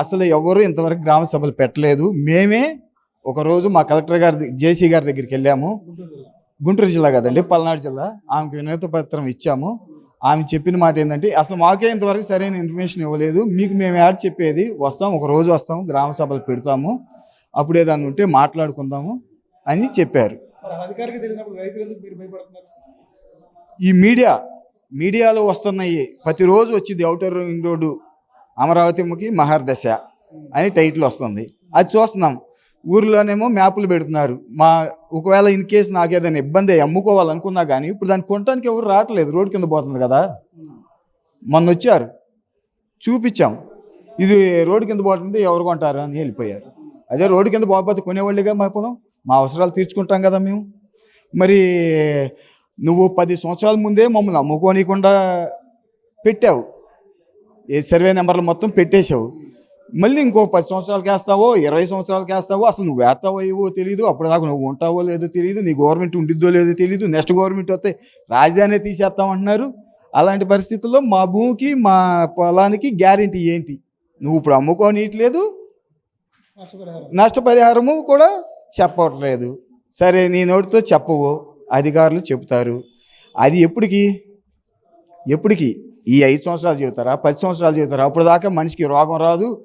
అసలు ఎవరు ఇంతవరకు గ్రామ సభలు పెట్టలేదు. మేమే ఒకరోజు మా కలెక్టర్ గారి జేసీ గారి దగ్గరికి వెళ్ళాము. గుంటూరు జిల్లా కదండి, పల్నాడు జిల్లా. ఆమెకు వినతి పత్రం ఇచ్చాము. ఆమె చెప్పిన మాట ఏంటంటే, అసలు మాకే ఇంతవరకు సరైన ఇన్ఫర్మేషన్ ఇవ్వలేదు. మీకు మేము యాడ్ చెప్పేది వస్తాం, ఒక రోజు వస్తాం, గ్రామ సభలు పెడతాము, అప్పుడు ఏదన్నా ఉంటే మాట్లాడుకుందాము అని చెప్పారు. ఈ మీడియాలో వస్తున్నాయి, ప్రతిరోజు వచ్చింది ఔటర్ రింగ్ రోడ్డు అమరావతికి మహర్దశ అని టైటిల్ వస్తుంది. అది చూస్తున్నాం. ఊర్లోనేమో మ్యాపులు పెడుతున్నారు. ఒకవేళ ఇన్ కేసు నాకు ఏదైనా ఇబ్బంది అమ్ముకోవాలనుకున్నా కానీ ఇప్పుడు దాన్ని కొనడానికి ఎవరు రావట్లేదు, రోడ్డు కింద పోతుంది కదా. మొన్న వచ్చారు, చూపించాం, ఇది రోడ్డు కింద పోతుంది, ఎవరు కొంటారు అని వెళ్ళిపోయారు. అదే రోడ్డు కింద పోకపోతే కొనేవాళ్ళుగా మా పొలం, మా అవసరాలు తీర్చుకుంటాం కదా మేము. మరి నువ్వు 10 సంవత్సరాల ముందే మమ్మల్ని అమ్ముకోనికుండా పెట్టావు, ఏ సర్వే నెంబర్లు మొత్తం పెట్టేశావు. మళ్ళీ ఇంకో 10 సంవత్సరాలకి వేస్తావో 20 సంవత్సరాలకి వేస్తావో, అసలు నువ్వు వేస్తావో ఏవో తెలియదు. అప్పటిదాకా నువ్వు ఉంటావో లేదో తెలియదు, నీ గవర్నమెంట్ ఉండిద్దో లేదో తెలియదు. నెక్స్ట్ గవర్నమెంట్ వస్తే రాజధాని తీసేస్తామంటున్నారు. అలాంటి పరిస్థితుల్లో మా భూమికి మా పొలానికి గ్యారెంటీ ఏంటి? నువ్వు ఇప్పుడు అమ్ముకోనియట్లేదు, నష్టపరిహారము కూడా చెప్పట్లేదు. సరే, నీ నోటితో చెప్పవు, అధికారులు చెబుతారు. అది ఎప్పటికి ఈ 5 సంవత్సరాలు చెబుతారా, 10 సంవత్సరాలు చెబుతారా? అప్పుడు దాకా మనిషికి రోగం రాదు,